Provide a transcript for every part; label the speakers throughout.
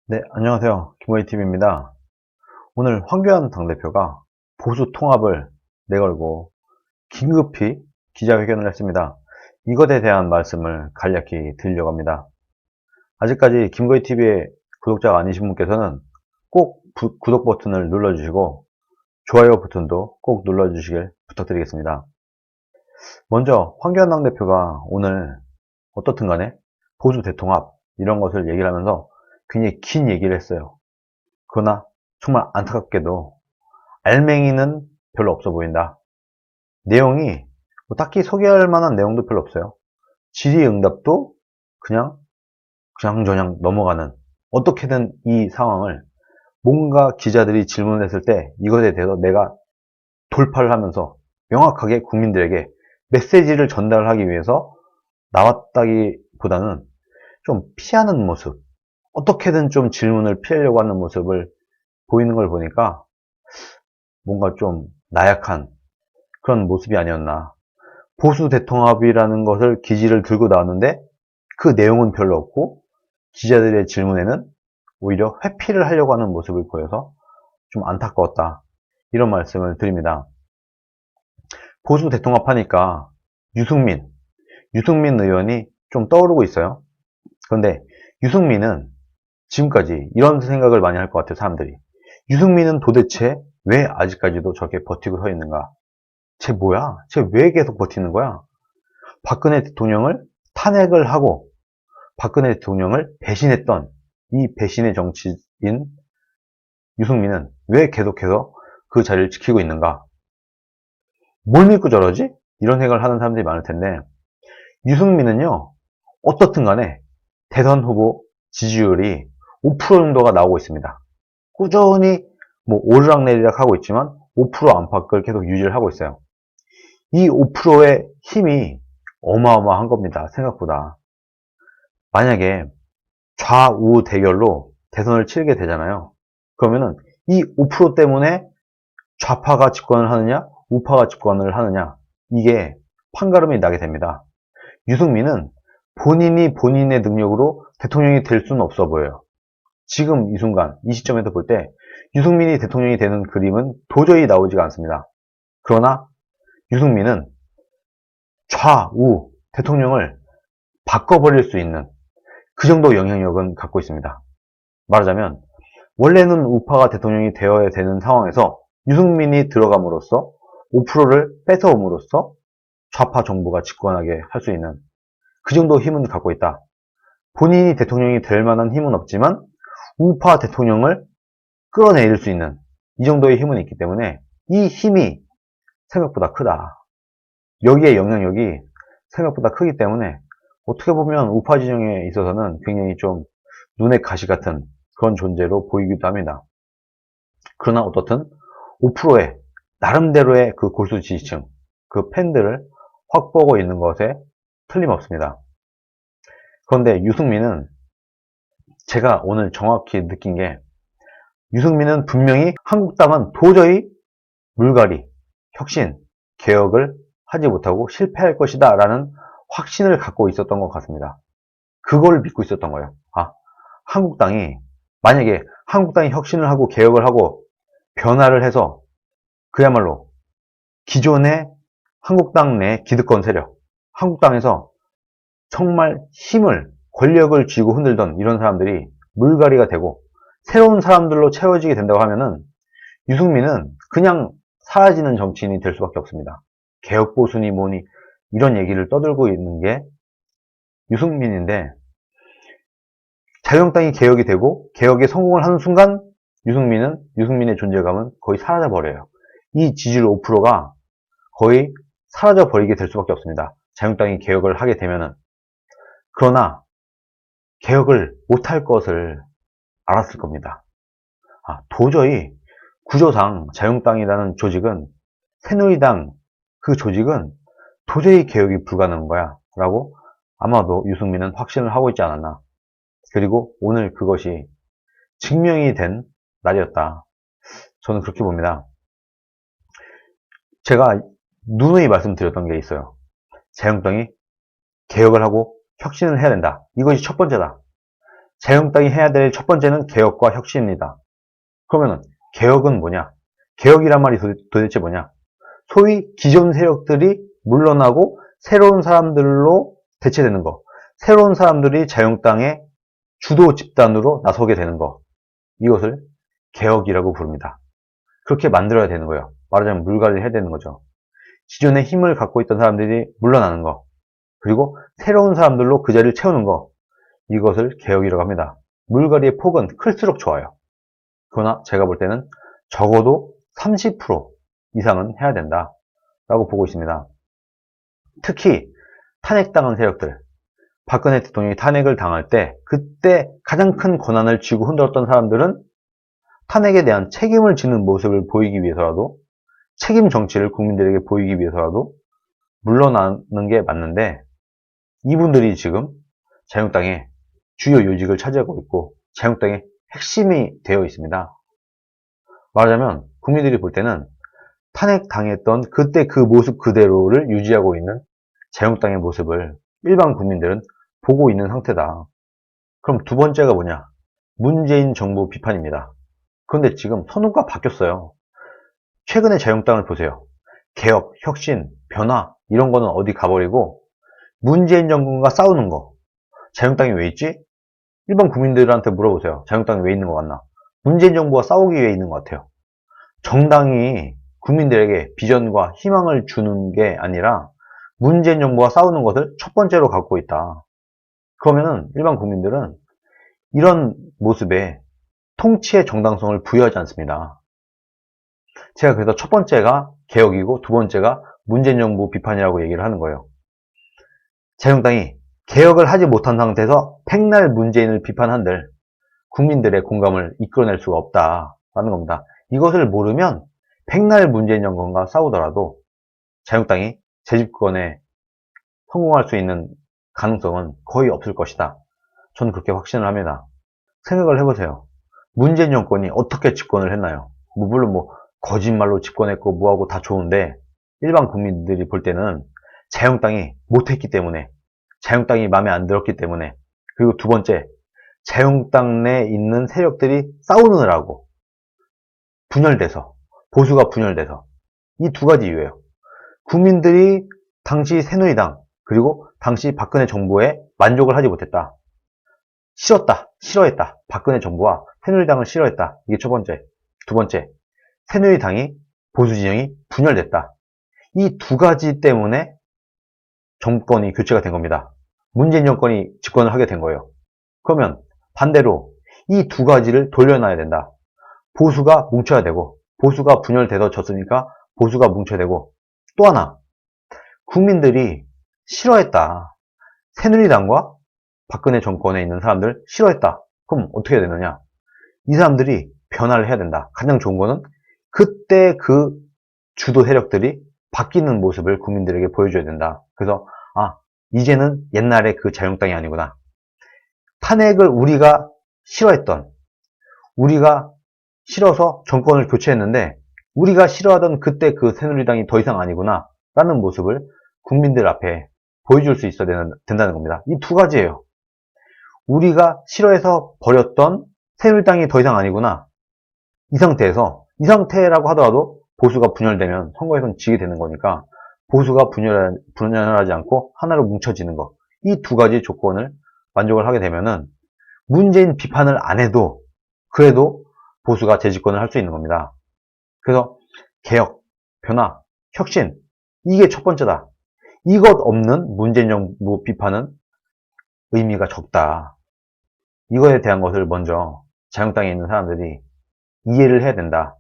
Speaker 1: 네, 안녕하세요. 김호희TV입니다. 오늘 황교안 당대표가 보수 통합을 내걸고 긴급히 기자회견을 했습니다. 이것에 대한 말씀을 간략히 드리려고 합니다. 아직까지 김호희TV의 구독자가 아니신 분께서는 꼭 구독 버튼을 눌러주시고 좋아요 버튼도 꼭 눌러주시길 부탁드리겠습니다. 먼저 황교안 당대표가 오늘 어떻든 간에 보수 대통합 이런 것을 얘기를 하면서 굉장히 긴 얘기를 했어요. 그러나 정말 안타깝게도 알맹이는 별로 없어 보인다. 내용이 뭐 딱히 소개할 만한 내용도 별로 없어요. 질의응답도 그냥 넘어가는, 어떻게든 이 상황을 뭔가 기자들이 질문을 했을 때 이것에 대해서 내가 돌파를 하면서 명확하게 국민들에게 메시지를 전달하기 위해서 나왔다기보다는 좀 피하는 모습, 어떻게든 좀 질문을 피하려고 하는 모습을 보이는 걸 보니까 뭔가 좀 나약한 그런 모습이 아니었나. 보수 대통합이라는 것을 기지를 들고 나왔는데 그 내용은 별로 없고 기자들의 질문에는 오히려 회피를 하려고 하는 모습을 보여서 좀 안타까웠다. 이런 말씀을 드립니다. 보수 대통합하니까 유승민, 유승민 의원이 좀 떠오르고 있어요. 그런데 유승민은 지금까지 이런 생각을 많이 할 것 같아요, 사람들이. 유승민은 도대체 왜 아직까지도 저렇게 버티고 서 있는가? 쟤 뭐야? 쟤 왜 계속 버티는 거야? 박근혜 대통령을 탄핵을 하고 박근혜 대통령을 배신했던 이 배신의 정치인 유승민은 왜 계속해서 그 자리를 지키고 있는가? 뭘 믿고 저러지? 이런 생각을 하는 사람들이 많을 텐데 유승민은요, 어떻든 간에 대선 후보 지지율이 5% 정도가 나오고 있습니다. 꾸준히 뭐 오르락내리락 하고 있지만 5% 안팎을 계속 유지를 하고 있어요. 이 5%의 힘이 어마어마한 겁니다. 생각보다. 만약에 좌우 대결로 대선을 치르게 되잖아요. 그러면은 이 5% 때문에 좌파가 집권을 하느냐, 우파가 집권을 하느냐, 이게 판가름이 나게 됩니다. 유승민은 본인이 본인의 능력으로 대통령이 될 수는 없어 보여요. 지금 이 순간, 이 시점에서 볼 때 유승민이 대통령이 되는 그림은 도저히 나오지가 않습니다. 그러나 유승민은 좌우 대통령을 바꿔버릴 수 있는 그 정도 영향력은 갖고 있습니다. 말하자면 원래는 우파가 대통령이 되어야 되는 상황에서 유승민이 들어감으로써 5%를 뺏어옴으로써 좌파 정부가 집권하게 할 수 있는 그 정도 힘은 갖고 있다. 본인이 대통령이 될 만한 힘은 없지만 우파 대통령을 끌어내릴 수 있는 이 정도의 힘은 있기 때문에 이 힘이 생각보다 크다. 여기에 영향력이 생각보다 크기 때문에 어떻게 보면 우파 진영에 있어서는 굉장히 좀 눈의 가시 같은 그런 존재로 보이기도 합니다. 그러나 어떻든 5%의 나름대로의 그 골수 지지층, 그 팬들을 확보하고 있는 것에 틀림없습니다. 그런데 유승민은 제가 오늘 정확히 느낀 게 유승민은 분명히 한국당은 도저히 물갈이, 혁신, 개혁을 하지 못하고 실패할 것이다 라는 확신을 갖고 있었던 것 같습니다. 그걸 믿고 있었던 거예요. 아, 한국당이 만약에 한국당이 혁신을 하고 개혁을 하고 변화를 해서 그야말로 기존의 한국당 내 기득권 세력, 한국당에서 정말 힘을, 권력을 쥐고 흔들던 이런 사람들이 물갈이가 되고 새로운 사람들로 채워지게 된다고 하면은 유승민은 그냥 사라지는 정치인이 될 수밖에 없습니다. 개혁보수니 뭐니 이런 얘기를 떠들고 있는 게 유승민인데 자유한국당이 개혁이 되고 개혁에 성공을 하는 순간 유승민의 존재감은 거의 사라져 버려요. 이 지지율 5%가 거의 사라져 버리게 될 수밖에 없습니다. 자유한국당이 개혁을 하게 되면은. 그러나 개혁을 못할 것을 알았을 겁니다. 도저히 구조상 자유한국당이라는 조직은 새누리당 그 조직은 도저히 개혁이 불가능한 거야 라고 아마도 유승민은 확신을 하고 있지 않았나. 그리고 오늘 그것이 증명이 된 날이었다. 저는 그렇게 봅니다. 제가 누누이 말씀드렸던 게 있어요. 자유한국당이 개혁을 하고 혁신을 해야 된다. 이것이 첫 번째다. 자유한국당이 해야 될 첫 번째는 개혁과 혁신입니다. 그러면은 개혁은 뭐냐? 개혁이란 말이 도대체 뭐냐? 소위 기존 세력들이 물러나고 새로운 사람들로 대체되는 거. 새로운 사람들이 자유한국당의 주도 집단으로 나서게 되는 거. 이것을 개혁이라고 부릅니다. 그렇게 만들어야 되는 거예요. 말하자면 물갈이를 해야 되는 거죠. 기존에 힘을 갖고 있던 사람들이 물러나는 거. 그리고 새로운 사람들로 그 자리를 채우는 거. 이것을 개혁이라고 합니다. 물갈이의 폭은 클수록 좋아요. 그러나 제가 볼 때는 적어도 30% 이상은 해야 된다 라고 보고 있습니다. 특히 탄핵당한 세력들, 박근혜 대통령이 탄핵을 당할 때 그때 가장 큰 권한을 쥐고 흔들었던 사람들은 탄핵에 대한 책임을 지는 모습을 보이기 위해서라도, 책임 정치를 국민들에게 보이기 위해서라도 물러나는 게 맞는데, 이분들이 지금 자유한국당의 주요 요직을 차지하고 있고 자유한국당의 핵심이 되어 있습니다. 말하자면 국민들이 볼 때는 탄핵 당했던 그때 그 모습 그대로를 유지하고 있는 자유한국당의 모습을 일반 국민들은 보고 있는 상태다. 그럼 두 번째가 뭐냐? 문재인 정부 비판입니다. 그런데 지금 선호가 바뀌었어요. 최근에 자유한국당을 보세요. 개혁, 혁신, 변화 이런 거는 어디 가버리고 문재인 정권과 싸우는 거. 자유한국당이 왜 있지? 일반 국민들한테 물어보세요. 자유한국당이 왜 있는 것 같나? 문재인 정부와 싸우기 위해 있는 것 같아요. 정당이 국민들에게 비전과 희망을 주는 게 아니라 문재인 정부와 싸우는 것을 첫 번째로 갖고 있다. 그러면은 일반 국민들은 이런 모습에 통치의 정당성을 부여하지 않습니다. 제가 그래서 첫 번째가 개혁이고 두 번째가 문재인 정부 비판이라고 얘기를 하는 거예요. 자유한국당이 개혁을 하지 못한 상태에서 백날 문재인을 비판한들 국민들의 공감을 이끌어낼 수가 없다라는 겁니다. 이것을 모르면 백날 문재인 정권과 싸우더라도 자유한국당이 재집권에 성공할 수 있는 가능성은 거의 없을 것이다. 저는 그렇게 확신을 합니다. 생각을 해보세요. 문재인 정권이 어떻게 집권을 했나요? 물론 거짓말로 집권했고 뭐하고 다 좋은데 일반 국민들이 볼 때는 자유한국당이 못했기 때문에, 자유한국당이 마음에 안 들었기 때문에, 그리고 두 번째 자유한국당 내에 있는 세력들이 싸우느라고 분열돼서, 보수가 분열돼서, 이 두 가지 이유예요. 국민들이 당시 새누리당 그리고 당시 박근혜 정부에 만족을 하지 못했다. 싫었다, 싫어했다. 박근혜 정부와 새누리당을 싫어했다. 이게 첫 번째. 두 번째, 새누리당이, 보수 진영이 분열됐다. 이 두 가지 때문에 정권이 교체가 된 겁니다. 문재인 정권이 집권을 하게 된 거예요. 그러면 반대로 이 두 가지를 돌려놔야 된다. 보수가 뭉쳐야 되고, 보수가 분열돼서 졌으니까 보수가 뭉쳐야 되고, 또 하나, 국민들이 싫어했다. 새누리당과 박근혜 정권에 있는 사람들 싫어했다. 그럼 어떻게 해야 되느냐? 이 사람들이 변화를 해야 된다. 가장 좋은 거는 그때 그 주도 세력들이 바뀌는 모습을 국민들에게 보여줘야 된다. 그래서 이제는 옛날에 그 자유한국당이 아니구나. 탄핵을 우리가 싫어했던, 우리가 싫어서 정권을 교체했는데 우리가 싫어하던 그때 그 새누리당이 더 이상 아니구나 라는 모습을 국민들 앞에 보여줄 수 있어야 된다는 겁니다. 이 두 가지예요. 우리가 싫어해서 버렸던 새누리당이 더 이상 아니구나. 이 상태라고 하더라도 보수가 분열되면 선거에서는 지게 되는 거니까 보수가 분열하지 않고 하나로 뭉쳐지는 거. 이 두 가지 조건을 만족을 하게 되면은 문재인 비판을 안 해도 그래도 보수가 재집권을 할 수 있는 겁니다. 그래서 개혁, 변화, 혁신 이게 첫 번째다. 이것 없는 문재인 정부 비판은 의미가 적다. 이거에 대한 것을 먼저 자유한국당에 있는 사람들이 이해를 해야 된다.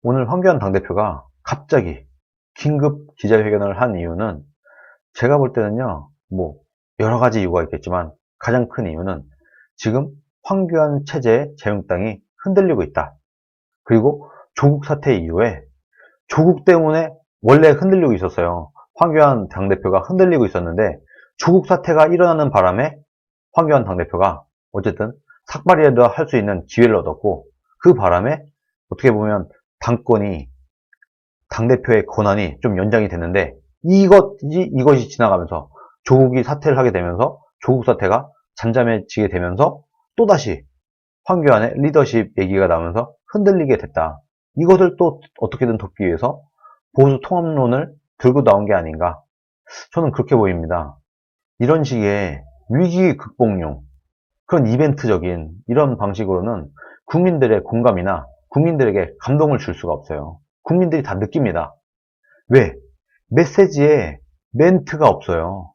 Speaker 1: 오늘 황교안 당대표가 갑자기 긴급 기자회견을 한 이유는 제가 볼 때는요, 여러 가지 이유가 있겠지만 가장 큰 이유는 지금 황교안 체제의 자유한국당이 흔들리고 있다. 그리고 조국 사태 이후에 조국 때문에 원래 흔들리고 있었어요. 황교안 당대표가 흔들리고 있었는데 조국 사태가 일어나는 바람에 황교안 당대표가 어쨌든 삭발이라도 할 수 있는 기회를 얻었고 그 바람에 어떻게 보면 당대표의 권한이 좀 연장이 됐는데 이것이 지나가면서 조국이 사퇴를 하게 되면서 조국 사태가 잠잠해지게 되면서 또다시 황교안의 리더십 얘기가 나오면서 흔들리게 됐다. 이것을 또 어떻게든 덮기 위해서 보수 통합론을 들고 나온 게 아닌가. 저는 그렇게 보입니다. 이런 식의 위기 극복용, 그런 이벤트적인 이런 방식으로는 국민들의 공감이나 국민들에게 감동을 줄 수가 없어요. 국민들이 다 느낍니다. 왜? 메시지에 멘트가 없어요.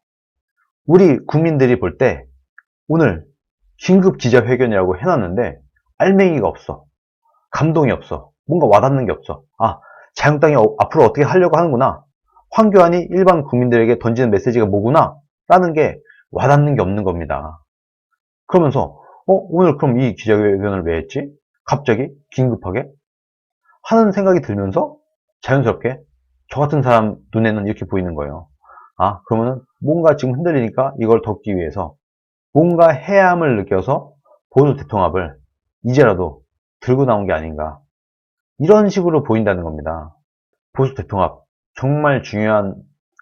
Speaker 1: 우리 국민들이 볼 때 오늘 긴급 기자회견이라고 해놨는데 알맹이가 없어. 감동이 없어. 뭔가 와닿는 게 없어. 아, 자유한국당이 앞으로 어떻게 하려고 하는구나. 황교안이 일반 국민들에게 던지는 메시지가 뭐구나. 라는 게 와닿는 게 없는 겁니다. 그러면서 오늘 그럼 이 기자회견을 왜 했지? 갑자기 긴급하게? 하는 생각이 들면서 자연스럽게 저 같은 사람 눈에는 이렇게 보이는 거예요. 아, 그러면은 뭔가 지금 흔들리니까 이걸 덮기 위해서 뭔가 해야함을 느껴서 보수 대통합을 이제라도 들고 나온 게 아닌가. 이런 식으로 보인다는 겁니다. 보수 대통합 정말 중요한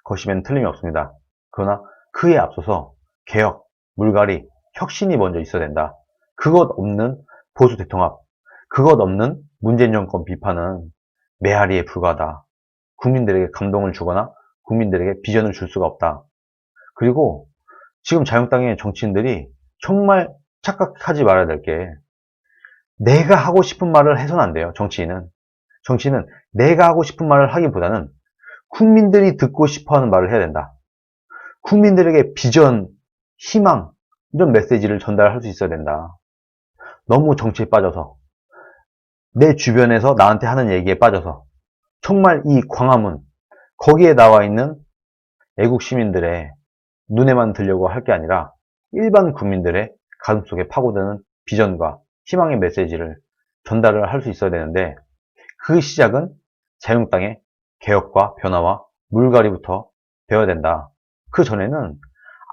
Speaker 1: 것이면 틀림이 없습니다. 그러나 그에 앞서서 개혁, 물갈이, 혁신이 먼저 있어야 된다. 그것 없는 보수 대통합, 그것 없는 문재인 정권 비판은 메아리에 불과하다. 국민들에게 감동을 주거나 국민들에게 비전을 줄 수가 없다. 그리고 지금 자유한국당의 정치인들이 정말 착각하지 말아야 될 게 내가 하고 싶은 말을 해서는 안 돼요. 정치인은 내가 하고 싶은 말을 하기보다는 국민들이 듣고 싶어하는 말을 해야 된다. 국민들에게 비전, 희망 이런 메시지를 전달할 수 있어야 된다. 너무 정치에 빠져서 내 주변에서 나한테 하는 얘기에 빠져서 정말 이 광화문 거기에 나와 있는 애국 시민들의 눈에만 들려고 할 게 아니라 일반 국민들의 가슴속에 파고드는 비전과 희망의 메시지를 전달을 할 수 있어야 되는데 그 시작은 자유한국당의 개혁과 변화와 물갈이부터 되어야 된다. 그 전에는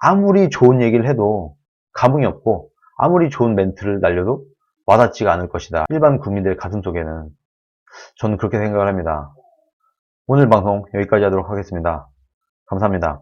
Speaker 1: 아무리 좋은 얘기를 해도 감흥이 없고 아무리 좋은 멘트를 날려도 와닿지가 않을 것이다. 일반 국민들의 가슴속에는. 저는 그렇게 생각을 합니다. 오늘 방송 여기까지 하도록 하겠습니다. 감사합니다.